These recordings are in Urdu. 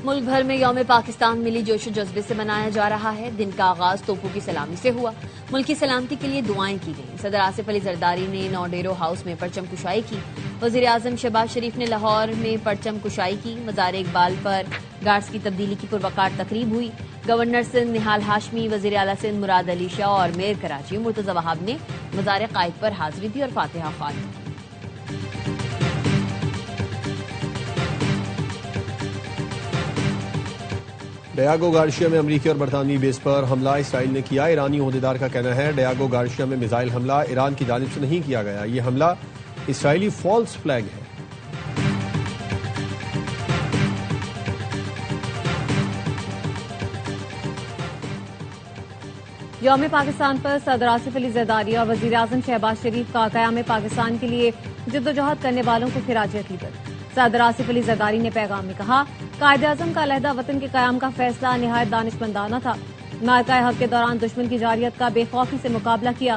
ملک بھر میں یوم پاکستان ملی جوش و جذبے سے منایا جا رہا ہے۔ دن کا آغاز توپوں کی سلامی سے ہوا۔ ملک کی سلامتی کے لیے دعائیں کی گئیں۔ صدر آصف علی زرداری نے نوڈیرو ہاؤس میں پرچم کشائی کی۔ وزیر اعظم شہباز شریف نے لاہور میں پرچم کشائی کی۔ مزار اقبال پر گارڈز کی تبدیلی کی پروقار تقریب ہوئی۔ گورنر سندھ نہال ہاشمی، وزیر اعلیٰ سندھ مراد علی شاہ اور میئر کراچی مرتضی وہاب نے مزار قائد پر حاضری دی اور فاتحہ خوانی کی۔ ڈیاگو گارشیا میں امریکی اور برطانوی بیس پر حملہ اسرائیل نے کیا۔ ایرانی عہدیدار کا کہنا ہے ڈیاگو گارشیا میں میزائل حملہ ایران کی جانب سے نہیں کیا گیا، یہ حملہ اسرائیلی فالس فلیگ ہے۔ یوم پاکستان پر صدر آصف علی زرداری اور وزیر اعظم شہباز شریف کا قیام پاکستان کے لیے جدوجہد کرنے والوں کو خراج عقیدت۔ صدر آصف علی زرداری نے پیغام میں کہا، قائد اعظم کا علیحدہ وطن کے قیام کا فیصلہ نہایت دانشمندانہ تھا۔ معرکہ حق کے دوران دشمن کی جارحیت کا بے خوفی سے مقابلہ کیا۔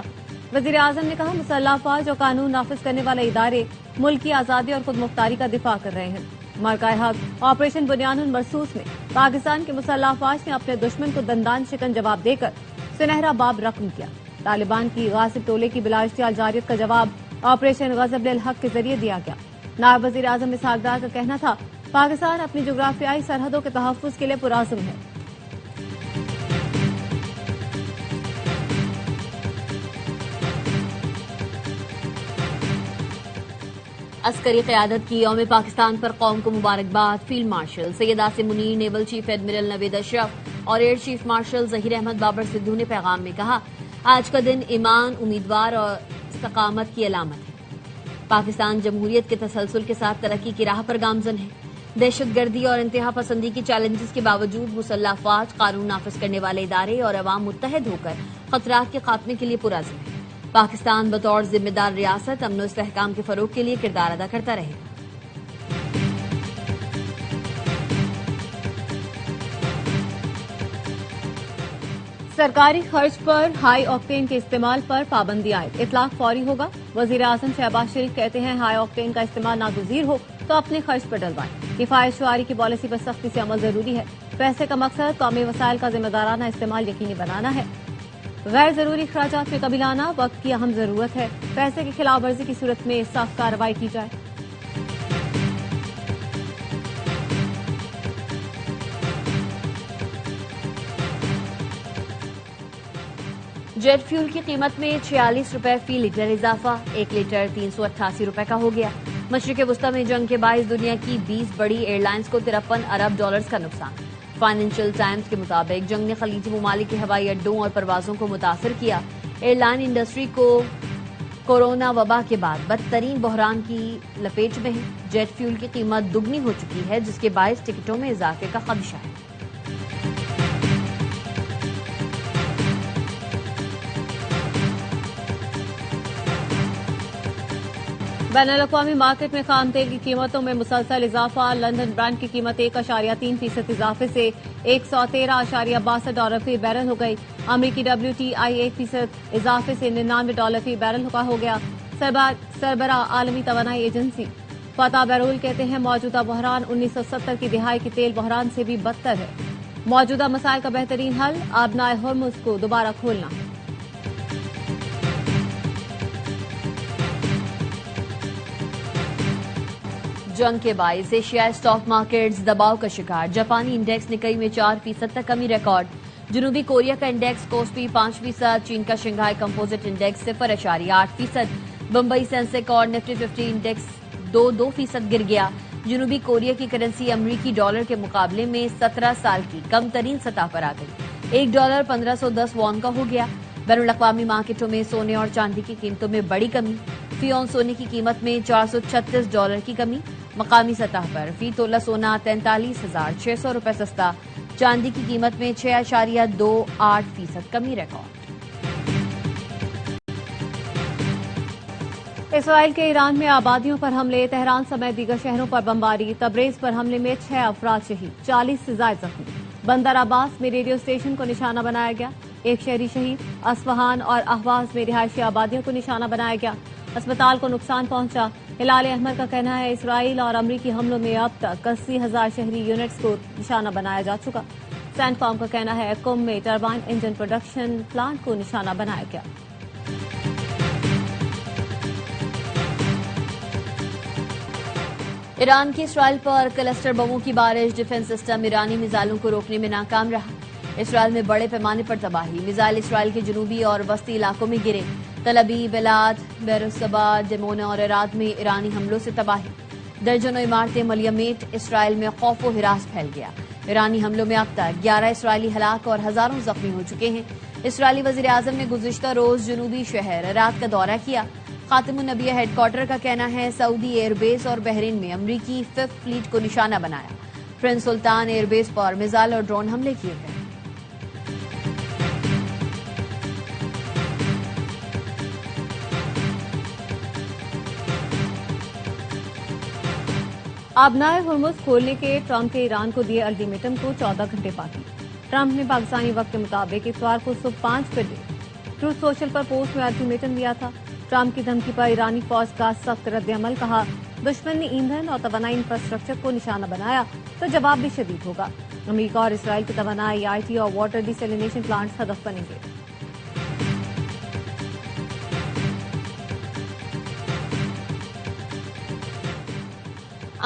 وزیر اعظم نے کہا، مسلح افواج اور قانون نافذ کرنے والے ادارے ملک کی آزادی اور خود مختاری کا دفاع کر رہے ہیں۔ معرکہ حق آپریشن بنیان المرصوص میں پاکستان کے مسلح افواج نے اپنے دشمن کو دندان شکن جواب دے کر سنہرا باب رقم کیا۔ طالبان کی غاصب ٹولے کی بلا اشتعال جارحیت کا جواب آپریشن غضب للحق کے ذریعے دیا گیا۔ نائب وزیر اعظم اسحاق ڈار کا کہنا تھا، پاکستان اپنی جغرافیائی سرحدوں کے تحفظ کے لیے پرعزم ہے۔ عسکری قیادت کی یوم پاکستان پر قوم کو مبارکباد۔ Field marshal Syed Asim Munir, naval chief admiral Naveed Ashraf اور air chief marshal Zaheer Ahmed Babar Sidhu نے پیغام میں کہا، آج کا دن ایمان، امیدوار اور استقامت کی علامت ہے۔ پاکستان جمہوریت کے تسلسل کے ساتھ ترقی کی راہ پر گامزن ہے۔ دہشت گردی اور انتہا پسندی کی چیلنجز کے باوجود مسلح افواج، قانون نافذ کرنے والے ادارے اور عوام متحد ہو کر خطرات کے خاتمے کے لیے پرعزم ہے۔ پاکستان بطور ذمہ دار ریاست امن و استحکام کے فروغ کے لیے کردار ادا کرتا رہے گا۔ سرکاری خرچ پر ہائی آکٹین کے استعمال پر پابندی عائد، اطلاق فوری ہوگا۔ وزیر اعظم شہباز شریف کہتے ہیں، ہائی آکٹین کا استعمال ناگزیر ہو تو اپنے خرچ پر ڈلوائیں۔ کفایت شعاری کی پالیسی پر سختی سے عمل ضروری ہے۔ پیسے کا مقصد قومی وسائل کا ذمہ دارانہ استعمال یقینی بنانا ہے۔ غیر ضروری اخراجات میں کمی لانا وقت کی اہم ضرورت ہے۔ پیسے کی خلاف ورزی کی صورت میں سخت کارروائی کی جائے۔ جیٹ فیول کی قیمت میں 46 روپے فی لیٹر اضافہ، 1 لیٹر 388 روپے کا ہو گیا۔ مشرق وسطی میں جنگ کے باعث دنیا کی 20 بڑی ایئر لائنز کو 53 ارب ڈالرز کا نقصان۔ فائنینشل ٹائمز کے مطابق جنگ نے خلیجی ممالک کے ہوائی اڈوں اور پروازوں کو متاثر کیا۔ ایئر لائن انڈسٹری کو کورونا وبا کے بعد بدترین بحران کی لپیٹ میں ہے۔ جیٹ فیول کی قیمت دگنی ہو چکی ہے، جس کے باعث ٹکٹوں میں اضافے کا خدشہ ہے۔ بین الاقوامی مارکیٹ میں خام تیل کی قیمتوں میں مسلسل اضافہ۔ لندن برانڈ کی قیمت 1.3% اضافے سے 113.62 ڈالر فی بیرل ہو گئی۔ امریکی WTI 1% اضافے سے 99 ڈالر فی بیرل کا ہو گیا۔ سربراہ عالمی توانائی ایجنسی فتح بیرول کہتے ہیں، موجودہ بحران 1970 کی دہائی کے تیل بحران سے بھی بدتر ہے۔ موجودہ مسائل کا بہترین حل آبنائے ہرمز کو دوبارہ کھولنا ہے۔ جنگ کے باعث ایشیائی اسٹاک مارکیٹس دباؤ کا شکار۔ جاپانی انڈیکس نکئی میں 4% تک کمی ریکارڈ۔ جنوبی کوریا کا انڈیکس کوسپی 5%، چین کا Shanghai composite index 0.8%، Bombay Sensex اور نفٹی 50 انڈیکس 2% گر گیا۔ جنوبی کوریا کی کرنسی امریکی ڈالر کے مقابلے میں 17 سال کی کم ترین سطح پر آ گئی، $1 1510 وون کا ہو گیا۔ بین الاقوامی مارکیٹوں میں سونے اور چاندی کی قیمتوں میں بڑی کمی۔ فی اونس سونے کی قیمت میں $436 کی کمی۔ مقامی سطح پر فی تولہ سونا 43,600 روپے سستا، چاندی کی قیمت میں 6.28% کمی ریکارڈ۔ اسرائیل کے ایران میں آبادیوں پر حملے، تہران سمیت دیگر شہروں پر بمباری۔ تبریز پر حملے میں 6 افراد شہید، 40 سے زائد زخمی۔ بندر عباس میں ریڈیو اسٹیشن کو نشانہ بنایا گیا، 1 شہری شہید۔ اصفہان اور اہواز میں رہائشی آبادیوں کو نشانہ بنایا گیا، اسپتال کو نقصان پہنچا۔ ہلال احمد کا کہنا ہے اسرائیل اور امریکی حملوں میں اب تک 80,000 شہری یونٹس کو نشانہ بنایا جا چکا۔ سینٹ فارم کا کہنا ہے قم میں ٹربائن انجن پروڈکشن پلانٹ کو نشانہ بنایا گیا۔ ایران کی اسرائیل پر کلسٹر بموں کی بارش، ڈیفنس سسٹم ایرانی میزائلوں کو روکنے میں ناکام رہا۔ اسرائیل میں بڑے پیمانے پر تباہی، میزائل اسرائیل کے جنوبی اور وسطی علاقوں میں گرے۔ تل ابیب، ایلات، بیروسبا، ڈیمونا اور عراق میں ایرانی حملوں سے تباہی، درجنوں عمارتیں ملیمیٹ۔ اسرائیل میں خوف و ہراس پھیل گیا۔ ایرانی حملوں میں اب تک 11 اسرائیلی ہلاک اور ہزاروں زخمی ہو چکے ہیں۔ اسرائیلی وزیر اعظم نے گزشتہ روز جنوبی شہر عراق کا دورہ کیا۔ خاتم النبیہ ہیڈ کوارٹر کا کہنا ہے سعودی ایئر بیس اور بحرین میں امریکی 5th فلیٹ کو نشانہ بنایا۔ پرنس سلطان ایئر بیس پر میزائل اور ڈرون حملے کیے گئے۔ آبنائے ہرمز کھولنے کے ٹرمپ کے ایران کو دیے الٹیمیٹم کو 14 گھنٹے باقی۔ ٹرمپ نے پاکستانی وقت کے مطابق اتوار کو صبح 5 بجے ٹروتھ سوشل پر پوسٹ میں الٹیمیٹم دیا تھا۔ ٹرمپ کی دھمکی پر ایرانی فوج کا سخت رد عمل، کہا دشمن نے ایندھن اور توانائی انفراسٹرکچر کو نشانہ بنایا تو جواب بھی شدید ہوگا۔ امریکہ اور اسرائیل کی توانائی، آئی ٹی اور واٹر ڈی سیلینیشن پلانٹس ہدف بنیں گے۔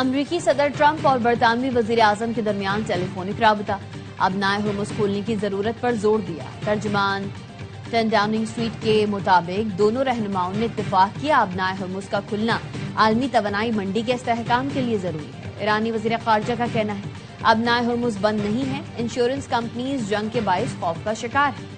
امریکی صدر ٹرمپ اور برطانوی وزیر اعظم کے درمیان ٹیلی فونک رابطہ، آبنائے ہرمز کھولنے کی ضرورت پر زور دیا۔ ترجمان 10 ڈاؤننگ اسٹریٹ کے مطابق دونوں رہنماؤں نے اتفاق کیا آبنائے ہرمز کا کھلنا عالمی توانائی منڈی کے استحکام کے لیے ضروری ہے۔ ایرانی وزیر خارجہ کا کہنا ہے آبنائے ہرمز بند نہیں ہے، انشورنس کمپنیز جنگ کے باعث خوف کا شکار ہیں۔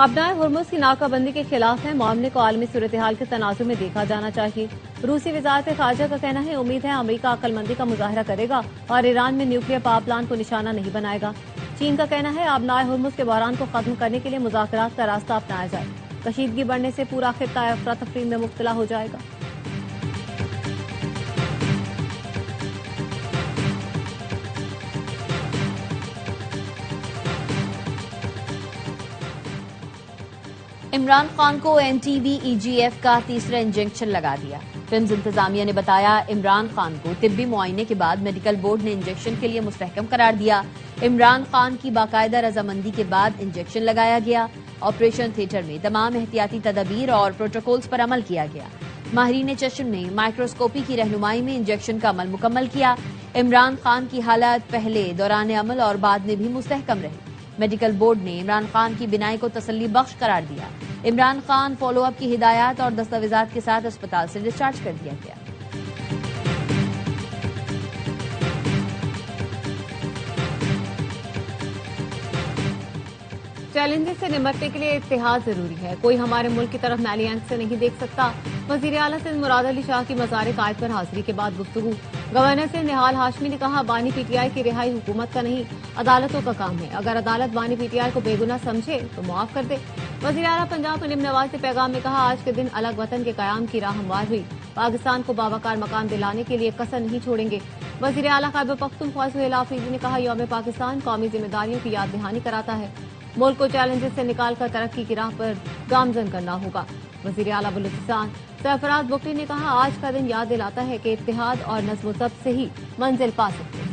آبنائے ہرمز کی ناکہ بندی کے خلاف ہے، معاملے کو عالمی صورتحال کے تناظر میں دیکھا جانا چاہیے۔ روسی وزارت خارجہ کا کہنا ہے امید ہے امریکہ عقل مندی کا مظاہرہ کرے گا اور ایران میں نیوکلیئر پاور پلانٹ کو نشانہ نہیں بنائے گا۔ چین کا کہنا ہے آبنائے ہرمز کے بحران کو ختم کرنے کے لیے مذاکرات کا راستہ اپنایا جائے، کشیدگی بڑھنے سے پورا خطہ افراتفری میں مبتلا ہو جائے گا۔ عمران خان کو NTV-EGF کا تیسرا انجیکشن لگا دیا۔ فلمز انتظامیہ نے بتایا عمران خان کو طبی معائنے کے بعد میڈیکل بورڈ نے انجیکشن کے لیے مستحکم قرار دیا۔ عمران خان کی باقاعدہ رضامندی کے بعد انجیکشن لگایا گیا۔ آپریشن تھیٹر میں تمام احتیاطی تدابیر اور پروٹوکولز پر عمل کیا گیا۔ ماہرین چشم نے مائکروسکوپی کی رہنمائی میں انجیکشن کا عمل مکمل کیا۔ عمران خان کی حالت پہلے، دوران عمل اور بعد میں بھی مستحکم رہی۔ میڈیکل بورڈ نے عمران خان کی بینائی کو تسلی بخش قرار دیا۔ عمران خان فالو اپ کی ہدایات اور دستاویزات کے ساتھ اسپتال سے ڈسچارج کر دیا گیا۔ چیلنجز سے نمٹنے کے لیے اتحاد ضروری ہے، کوئی ہمارے ملک کی طرف میلی آنکھ سے نہیں دیکھ سکتا۔ وزیر اعلیٰ سندھ مراد علی شاہ کی مزار قائد پر حاضری کے بعد گفتگو۔ گورنر سندھ نہال ہاشمی نے کہا بانی پی ٹی آئی کی رہائی حکومت کا نہیں، عدالتوں کا کام ہے، اگر عدالت بانی پی ٹی آئی کو بے گناہ سمجھے تو معاف کر دے۔ وزیر اعلیٰ پنجاب منیب نواز نے پیغام میں کہا آج کے دن الگ وطن کے قیام کی راہ ہموار ہوئی، پاکستان کو باوقار مقام دلانے کے لیے کسر نہیں چھوڑیں گے۔ وزیر اعلیٰ خیبر پختونخوا سہیل آفریدی نے کہا یوم پاکستان قومی ذمہ داریوں کی یاد دہانی کراتا ہے، ملک کو چیلنجز سے نکال کر ترقی کی راہ پر گامزن کرنا ہوگا۔ وزیر اعلیٰ بلوچستان سرفراز بگٹی نے کہا آج کا دن یاد دلاتا ہے کہ اتحاد اور نظم و ضبط سے ہی منزل پا سکتے ہیں۔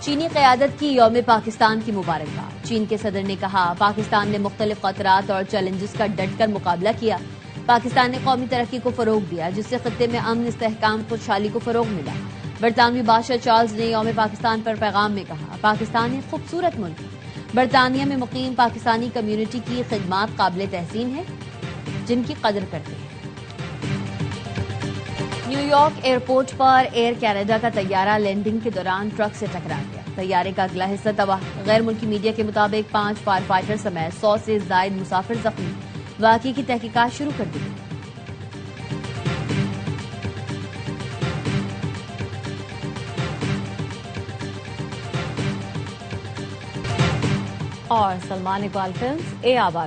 چینی قیادت کی یوم پاکستان کی مبارکباد۔ چین کے صدر نے کہا پاکستان نے مختلف خطرات اور چیلنجز کا ڈٹ کر مقابلہ کیا۔ پاکستان نے قومی ترقی کو فروغ دیا جس سے خطے میں امن، استحکام، خوشحالی کو فروغ ملا۔ برطانوی بادشاہ چارلز نے یوم پاکستان پر پیغام میں کہا پاکستان ایک خوبصورت ملک ہے، برطانیہ میں مقیم پاکستانی کمیونٹی کی خدمات قابل تحسین ہیں جن کی قدر کرتے ہیں۔ نیو یارک ایئرپورٹ پر ایئر کینیڈا کا طیارہ لینڈنگ کے دوران ٹرک سے ٹکرا گیا، طیارے کا اگلا حصہ تباہ۔ غیر ملکی میڈیا کے مطابق 5 فائر فائٹر سمیت 100 سے زائد مسافر زخمی۔ واقعے کی تحقیقات شروع کر دی گئی۔ اور سلمان اقبال فلمز، اے آبا